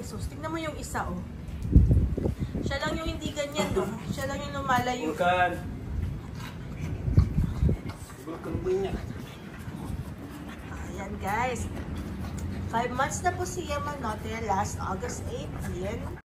sus, tignan mo yung isa, oh. Siya lang yung hindi ganyan, no? Siya lang yung lumalayo. Vulcan. Vulcan din niya. Ayan, guys. 5 months na po si Yamanote, last August 18.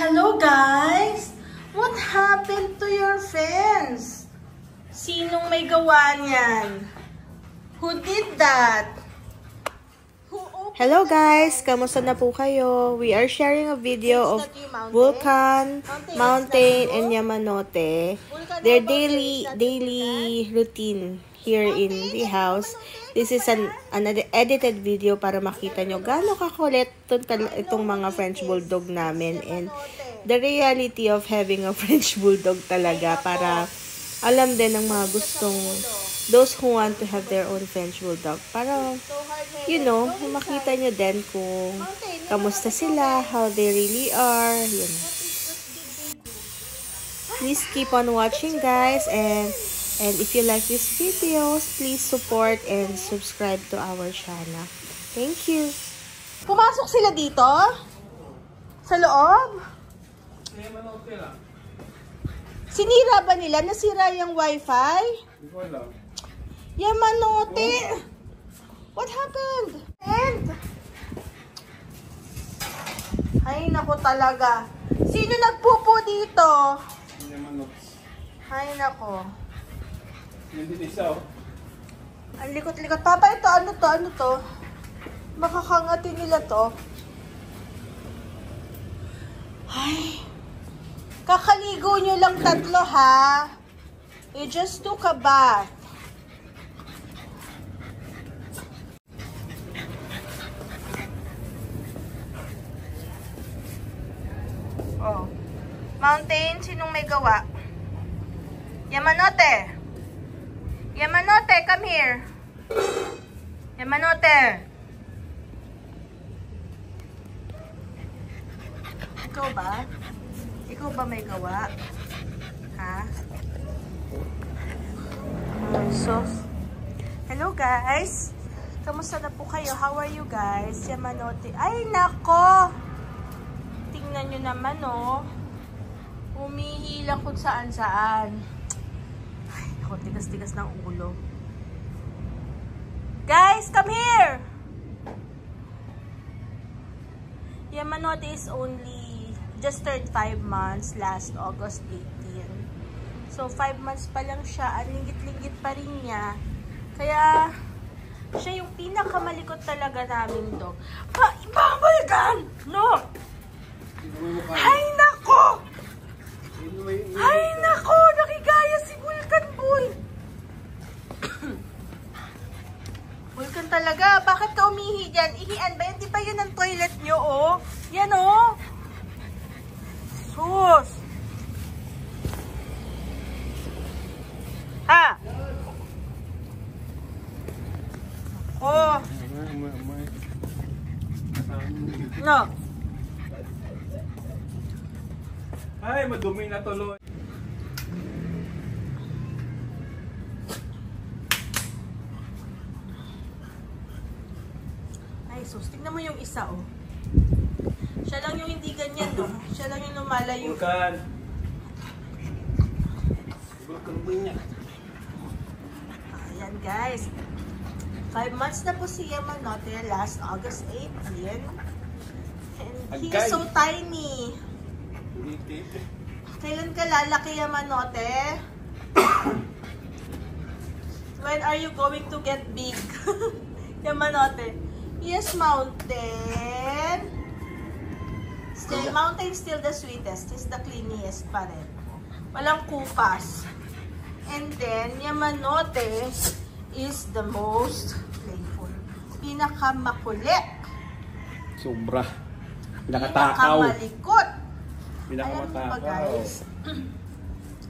Hello guys! What happened to your fence? Sinong may gawa niyan? Who did that? Hello guys! Kamusta na po kayo? We are sharing a video of Vulcan, Mountain, and Yamanote. Their daily routine here in the house. This is an edited video para makita nyo gaano kakulit itong mga French Bulldog namin and the reality of having a French Bulldog talaga para alam din ng mga gustong those who want to have their own French Bulldog. Para, you know, makita nyo din kung kamusta sila, how they really are. Yun. Please keep on watching guys and if you like these videos, please support and subscribe to our channel. Thank you. Pumasok sila dito? Sa loob? Sinira ba nila? Nasira yung wifi? Yamanote! What happened? Ay, naku talaga. Sino nagpupo dito? Ay, naku. Nandito isa, oh. Ang likot-likot. Papa, ito, ano to? Ano to? Makakangatin nila to. Ay. Kakaligo nyo lang tatlo, ha? You just took a bath. Oh. Mountain, sinong may gawa? Yamanote! Yamanote, come here. Yamanote. Ikaw ba? Ikaw ba may gawa? Ha? So, hello guys. Kamusta na po kayo? How are you guys? Yamanote. Ay, nako! Tingnan nyo naman, oh. Humihila kung saan-saan. Tigas-tigas ng ulo. Guys, come here! Yamanote is only just turned 5 months last August 18. So, 5 months pa lang siya. Ang linggit-linggit pa rin niya. Kaya, siya yung pinakamalikot talaga namin dog. Ibabalikan! No! Ay, nako! Ay, nako! Nakigaya si Vulcan, boy! Vulcan talaga. Bakit ka umihi dyan? Ihian ba yan? Di ba yun ang toilet nyo, oh? Yan, oh! Sus! Ha? Oh! No! Ay, madumi na tuloy. Ay, sus, tignan mo yung isa, oh. Siya lang yung hindi ganyan, no? Siya lang yung lumalayo. Vulcan. Vulcan din niya. Ayan, guys. 5 months na po si Yamanote, last August 18. And he's so tiny. Kailan ka lalaki, Yamanote? When are you going to get big? Yamanote. Yes, Mountain. Still, Mountain still the sweetest. He's the cleanest pa rin. Walang kupas. And then, Yamanote is the most playful. Pinakamakulit. Sobra. Pinakatakaw. Pinakamalikot. Alam mo ba guys,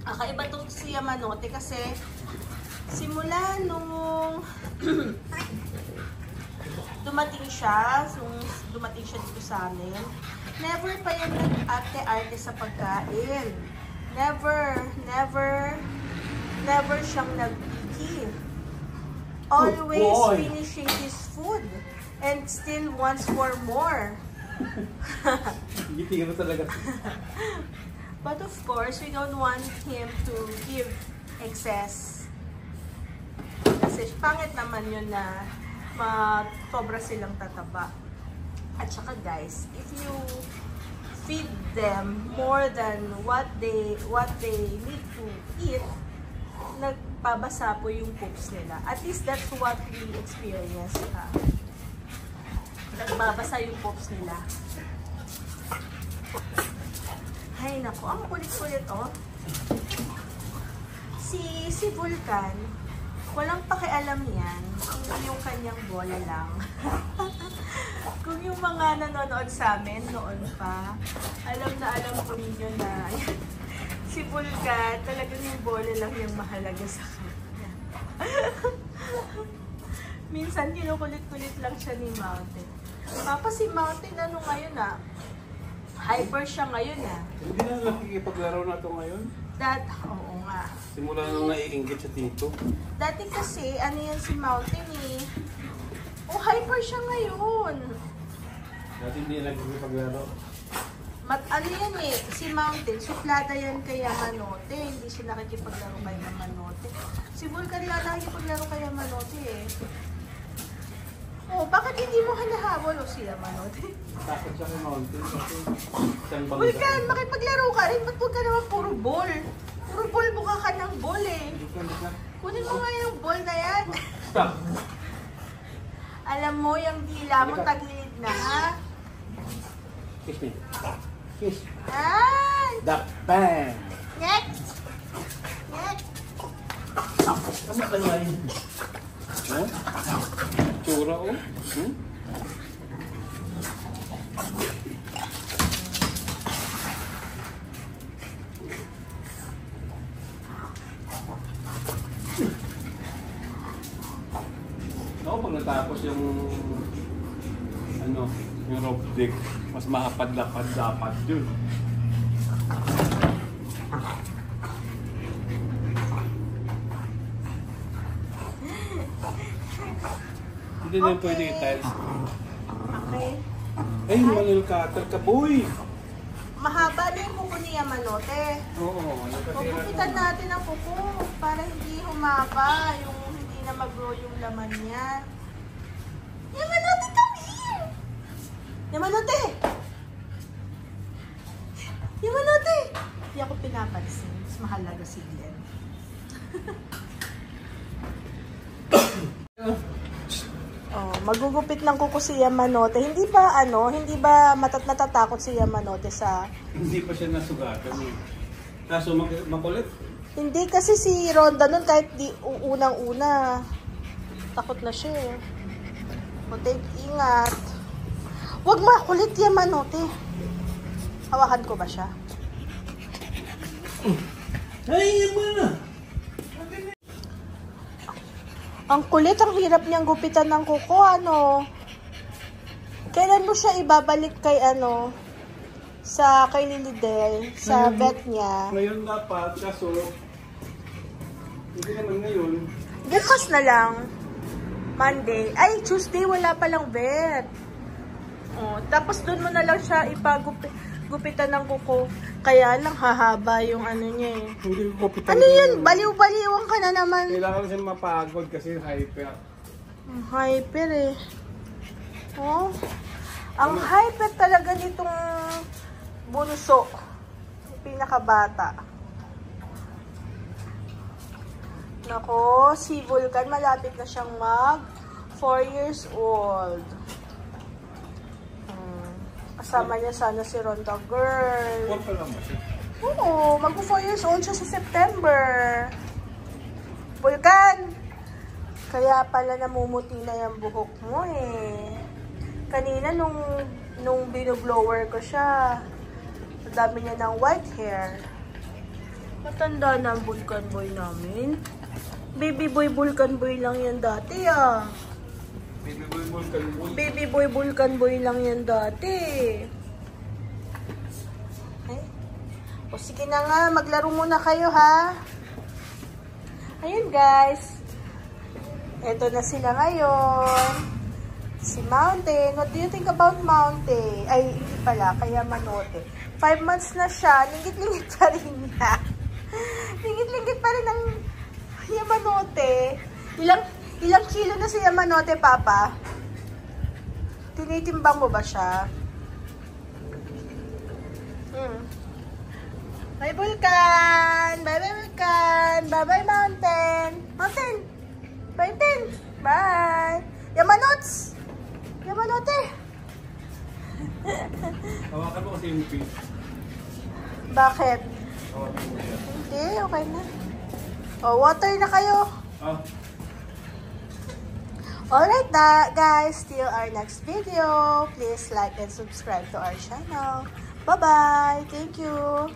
kakaiba itong si Yamanote kasi simula nung dumating siya dito sa amin, never pa yan nag-arte-arte sa pagkain. Never siyang nag-picky. Always finishing his food and still wants for more. Gitira talaga. But of course, we don't want him to give excess. Kasi pangit naman yun na sobra silang tataba. At saka guys, if you feed them more than what they need to eat, nagpabasa po yung poops nila. At least that's what we experience. Nagbabasa yung poops nila. Ay, naku, ang kulit-kulit, oh. Si Vulcan, walang pakialam yan kung yung kanyang bola lang. Kung yung mga nanonood sa amin noon pa, alam po ninyo na si Vulcan, talagang yung bola lang yung mahalaga sa kanya. Minsan, kinukulit-kulit lang siya ni Mountain. Tapos si Mountain, ano ngayon hyper siya ngayon Hindi na nakikipaglaro na ito ngayon? Oo nga. Simula nang naiinggit siya dito. Dati kasi, ano yan si Mountain hyper siya ngayon. Dati hindi na nakikipaglaro. Ano yan si Mountain, suplada yan kay Yamanote. Hindi siya nakikipaglaro kay Yamanote. Si Vulcan lang nakikipaglaro kay Yamanote bakit hindi mo hinahabol si Yamanote? Takot siya kay Mountain kasi isang bangga. Vulcan, makipaglaro ka rin. Ba't huwag ka naman puro ball? Puro ball, mukha ka ng ball Kunin mo nga yung ball na yan. Stop! Alam mo, yung dila mo tagilid na Kiss me. Kiss. Ay! Duck bang! Next! Ano ka nga yun? Tsura pag natapos yung rope deck, mas makapad-lapad dapat yun. Hindi na pwede i-tiles. Okay. Ay, manil cutter ka, boy! Mahaba na yung kuko ni Yamanote. Oo. Pupupitan natin ang kuko para hindi humaba, hindi na mag-grow yung laman niya. Yamanote, come here! Yamanote! Yamanote! Hindi ako pinapansin. Mas mahalaga si Glenn. Magugupit ng kuko si Yamanote. Hindi ba natatakot si Yamanote sa... Hindi pa siya nasugatan Kaso makulit. Hindi kasi si Ronda nun kahit di unang-una takot na siya take ingat. Huwag makulit Yamanote. Hawakan ko ba siya? Ay, yan mo na! Ang kulit, ang hirap niyang gupitan ng kuko, Kailan mo siya ibabalik kay kay Lilidel, sa vet niya? Ngayon dapat, kaso, hindi naman ngayon. Bukas na lang. Monday. Ay, Tuesday, wala palang vet. Tapos doon mo na lang siya gupitan ng kuko. Kaya lang hahaba yung niya Hindi ko gupitan. Ano yun? Baliw-baliwan ka na naman. Kailangan kasi mapagod kasi hyper. Hyper ang hyper talaga nitong bunso. Yung pinakabata. Nako, si Vulcan malapit na siyang 4 years old. Kasama niya sana si Ronda Girl. Huwag pa lang ba siya? Oo, mag-4 years old siya sa September. Vulcan! Kaya pala namumuti na yung buhok mo Kanina nung binoblower ko siya, ang dami niya ng white hair. Matanda na ang Vulcan boy namin. Baby boy Vulcan boy lang yan dati Baby boy, Vulcan boy. Baby boy, Vulcan boy lang yan dati. Ay. O sige na nga, maglaro muna kayo ha. Ayun guys. Eto na sila ngayon. Si Mountain. What do you think about Mountain? Ay, hindi pala. Kaya Manote. 5 months na siya. Linggit-linggit pa rin niya. Linggit-linggit pa rin ang Yamanote. Ilang kilo na si Yamanote, Papa? Tinitimbang mo ba siya? Bye, Vulcan! Bye-bye, Vulcan! Bye-bye, Mountain! Mountain! Mountain! Bye! Yamanotes! Yamanote! Hawakan mo kasi yung pink. Bakit? Hawakan mo yan. Hindi, okay na. Oh, water na kayo. Ah. Alright guys, till our next video. Please like and subscribe to our channel. Bye-bye. Thank you.